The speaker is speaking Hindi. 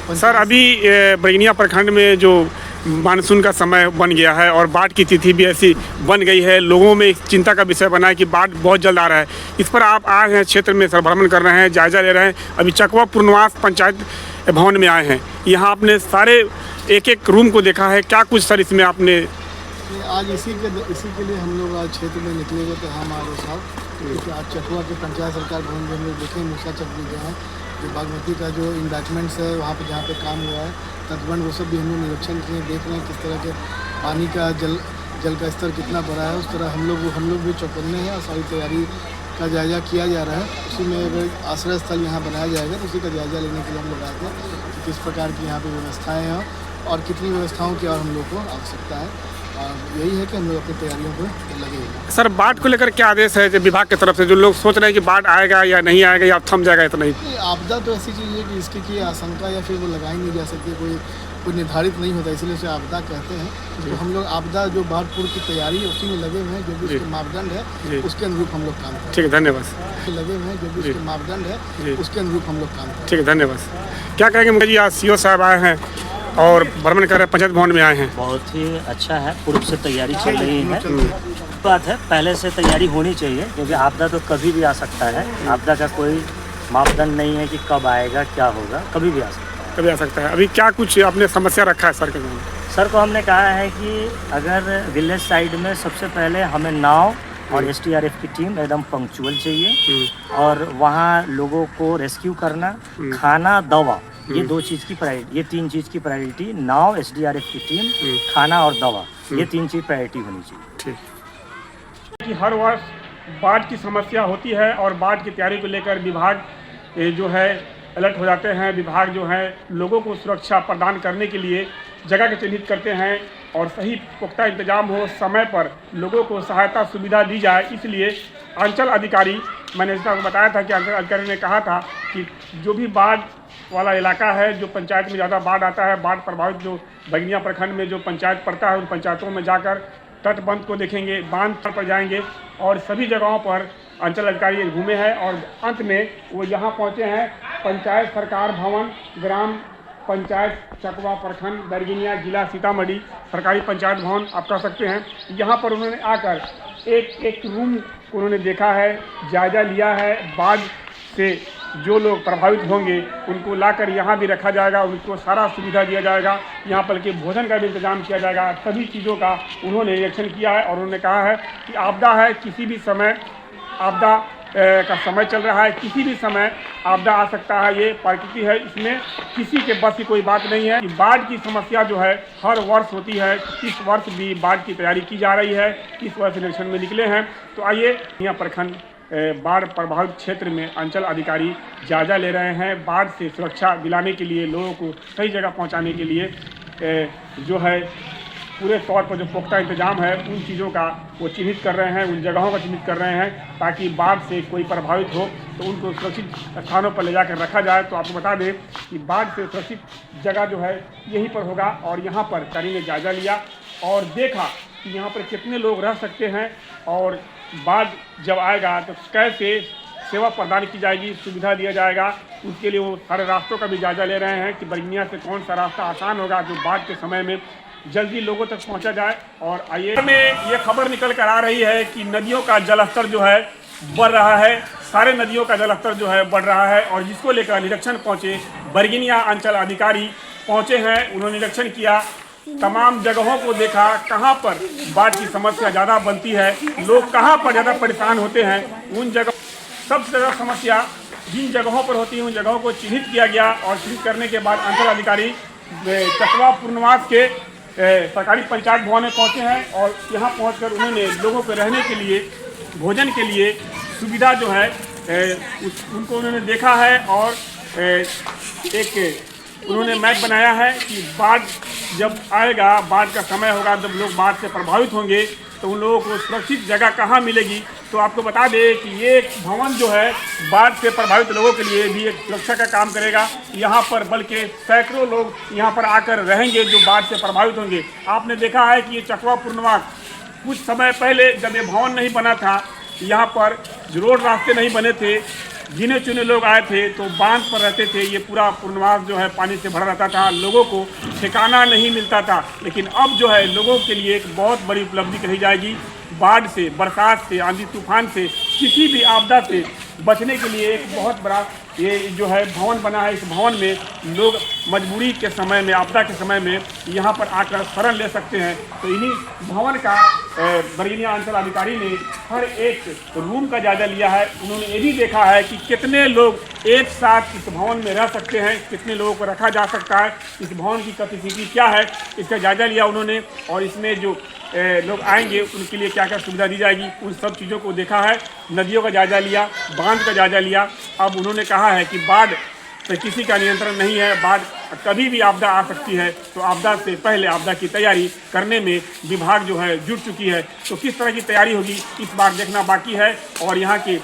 सर अभी बैगनिया प्रखंड में जो मानसून का समय बन गया है और बाढ़ की तिथि भी ऐसी बन गई है, लोगों में एक चिंता का विषय बना है कि बाढ़ बहुत जल्द आ रहा है। इस पर आप आए हैं, क्षेत्र में सर भ्रमण कर रहे हैं, जायजा ले रहे हैं। अभी चकवा पूर्णवास पंचायत भवन में आए हैं, यहाँ आपने सारे एक एक रूम को देखा है, क्या कुछ सर इसमें आपने? आज इसी के लिए हम लोग आज क्षेत्र में निकले हुए थे, हम आर साहब, क्योंकि आज चकवा के पंचायत सरकार भवन में हम लोग देखें मूसा चक भी गए हैं, जो बागमती का जो इन्वेस्टमेंट्स है वहाँ पे जहाँ पे काम हुआ है तटबंध, वो सब भी हम लोग निरीक्षण किए, देख रहे हैं किस तरह के पानी का जल का स्तर कितना बढ़ा है। उस तरह हम लोग भी चौकन्ने हैं और सारी तैयारी का जायजा किया जा रहा है। उसी में अगर आश्रय स्थल यहाँ बनाया जाएगा तो उसी का जायजा लेने के लिए हम लोग आए थे कि किस प्रकार की यहाँ पे व्यवस्थाएँ हैं और कितनी व्यवस्थाओं की और हम लोग को आवश्यकता है। और यही है कि हम लोग अपनी तैयारियों पर लगे हुए हैं। सर बाढ़ को लेकर क्या आदेश है विभाग की तरफ से? जो लोग सोच रहे हैं कि बाढ़ आएगा या नहीं आएगा या थम जाएगा, इतना ही? आपदा तो ऐसी चीज़ है कि इसकी की आशंका या फिर वो लगाई नहीं जा सकती, कोई निर्धारित नहीं होता, इसलिए उसे आपदा कहते हैं। तो हम लोग आपदा जो बाढ़ पूर्व की तैयारी उसी में लगे हुए हैं, जो भी उसके मापदंड है उसके अनुरूप हम लोग काम करते हैं। ठीक है, धन्यवाद। लगे हुए हैं, जो भी उसके मापदंड है उसके अनुरूप हम लोग काम करते हैं। ठीक है, धन्यवाद। क्या कहेंगे मुझे जी, आज सीओ साहब आए हैं और भ्रमण कर रहे हैं, पंचायत भवन में आए हैं? बहुत ही अच्छा है, पूर्व से तैयारी चल रही है। बात है, पहले से तैयारी होनी चाहिए, क्योंकि आपदा तो कभी भी आ सकता है। आपदा का कोई मापदंड नहीं है कि कब आएगा, क्या होगा, कभी भी आ सकता है। कभी आ सकता है। अभी क्या कुछ आपने समस्या रखा है सर के सामने? सर को हमने कहा है कि अगर विलेज साइड में सबसे पहले हमें नाव और एसडीआरएफ की टीम एकदम पंक्चुअल चाहिए, और वहाँ लोगों को रेस्क्यू करना, खाना, दवा, ये दो चीज़ की प्रायोरिटी, ये तीन चीज़ की प्रायोरिटी, नाव, एसडीआरएफ की टीम, खाना और दवा, ये तीन चीज़ प्रायोरिटी होनी चाहिए। ठीक कि हर वर्ष बाढ़ की समस्या होती है और बाढ़ की तैयारी को लेकर विभाग जो है अलर्ट हो जाते हैं। विभाग जो है लोगों को सुरक्षा प्रदान करने के लिए जगह के चिन्हित करते हैं और सही पुख्ता इंतजाम हो, समय पर लोगों को सहायता सुविधा दी जाए। इसलिए अंचल अधिकारी, मैंने इसका बताया था कि अंचल अधिकारी ने कहा था कि जो भी बाढ़ वाला इलाका है, जो पंचायत में ज़्यादा बाढ़ आता है, बाढ़ प्रभावित जो बैगनिया प्रखंड में जो पंचायत पड़ता है, उन पंचायतों में जाकर तटबंध को देखेंगे, बांध पर जाएंगे और सभी जगहों पर अंचल अधिकारी घूमे हैं। और अंत में वो यहाँ पहुँचे हैं, पंचायत सरकार भवन, ग्राम पंचायत चकवा प्रखंड बैगनिया, जिला सीतामढ़ी, सरकारी पंचायत भवन आप कह सकते हैं। यहाँ पर उन्होंने आकर एक रूम को उन्होंने देखा है, जायजा लिया है। बाढ़ से जो लोग प्रभावित होंगे उनको लाकर यहाँ भी रखा जाएगा, उनको सारा सुविधा दिया जाएगा। यहाँ पर के भोजन का भी इंतजाम किया जाएगा। सभी चीज़ों का उन्होंने निरीक्षण किया है और उन्होंने कहा है कि आपदा है, किसी भी समय आपदा का समय चल रहा है, किसी भी समय आपदा आ सकता है, ये प्रकृति है, इसमें किसी के बस की कोई बात नहीं है। बाढ़ की समस्या जो है हर वर्ष होती है, इस वर्ष भी बाढ़ की तैयारी की जा रही है, इस वर्ष निरीक्षण में निकले हैं। तो आइए, यहाँ प्रखंड बाढ़ प्रभावित क्षेत्र में अंचल अधिकारी जायजा ले रहे हैं। बाढ़ से सुरक्षा दिलाने के लिए, लोगों को सही जगह पहुंचाने के लिए जो है पूरे तौर पर जो पुख्ता इंतजाम है, उन चीज़ों का वो चिन्हित कर रहे हैं, उन जगहों का चिन्हित कर रहे हैं, ताकि बाढ़ से कोई प्रभावित हो तो उनको सुरक्षित स्थानों पर ले जाकर रखा जाए। तो आपको बता दें कि बाढ़ से सुरक्षित जगह जो है यहीं पर होगा। और यहाँ पर अधिकारी ने जायजा लिया और देखा कि यहाँ पर कितने लोग रह सकते हैं और बाढ़ जब आएगा तो कैसे सेवा प्रदान की जाएगी, सुविधा दिया जाएगा। उसके लिए वो सारे रास्तों का भी जायजा ले रहे हैं कि बैगनिया से कौन सा रास्ता आसान होगा जो बाढ़ के समय में जल्दी लोगों तक पहुंचा जाए। और आइए में ये खबर निकल कर आ रही है कि नदियों का जलस्तर जो है बढ़ रहा है, सारे नदियों का जलस्तर जो है बढ़ रहा है। और जिसको लेकर निरीक्षण पहुंचे बैगनिया अंचल अधिकारी पहुंचे हैं, उन्होंने निरीक्षण किया, तमाम जगहों को देखा, कहां पर बाढ़ की समस्या ज़्यादा बनती है, लोग कहां पर ज़्यादा परेशान होते हैं। उन जगह सबसे ज़्यादा समस्या जिन जगहों पर होती है उन जगहों को चिन्हित किया गया और चिन्हित करने के बाद अंचल अधिकारी चकवा पूर्णवास के सरकारी पंचायत भवन में पहुंचे हैं और यहाँ पहुंचकर उन्होंने लोगों को रहने के लिए, भोजन के लिए सुविधा जो है उनको उन्होंने देखा है। और एक उन्होंने मैप बनाया है कि बाढ़ जब आएगा, बाढ़ का समय होगा, जब लोग बाढ़ से प्रभावित होंगे तो उन लोगों को सुरक्षित जगह कहाँ मिलेगी। तो आपको बता दें कि ये भवन जो है बाढ़ से प्रभावित लोगों के लिए भी एक सुरक्षा का काम करेगा। यहाँ पर बल्कि सैकड़ों लोग यहाँ पर आकर रहेंगे जो बाढ़ से प्रभावित होंगे। आपने देखा है कि ये चकवा पूर्णवास कुछ समय पहले जब ये भवन नहीं बना था, यहाँ पर रोड रास्ते नहीं बने थे, गिने चुने लोग आए थे तो बांध पर रहते थे। ये पूरा पूर्णवास जो है पानी से भरा रहता था, लोगों को ठिकाना नहीं मिलता था। लेकिन अब जो है लोगों के लिए एक बहुत बड़ी उपलब्धि कही जाएगी। बाढ़ से, बरसात से, आंधी तूफान से, किसी भी आपदा से बचने के लिए एक बहुत बड़ा ये जो है भवन बना है। इस भवन में लोग मजबूरी के समय में, आपदा के समय में यहाँ पर आकर शरण ले सकते हैं। तो इन्हीं भवन का बरगनिया अंचल अधिकारी ने हर एक रूम का जायजा लिया है। उन्होंने ये भी देखा है कि कितने लोग एक साथ इस भवन में रह सकते हैं, कितने लोगों को रखा जा सकता है, इस भवन की कैपेसिटी क्या है, इसका जायजा लिया उन्होंने। और इसमें जो लोग आएंगे उनके लिए क्या क्या सुविधा दी जाएगी, उन सब चीज़ों को देखा है। नदियों का जायजा लिया, बांध का जायजा लिया। अब उन्होंने कहा है कि बाढ़ पे किसी का नियंत्रण नहीं है, बाढ़ कभी भी आपदा आ सकती है। तो आपदा से पहले आपदा की तैयारी करने में विभाग जो है जुट चुकी है। तो किस तरह की तैयारी होगी इस बार देखना बाकी है। और यहाँ के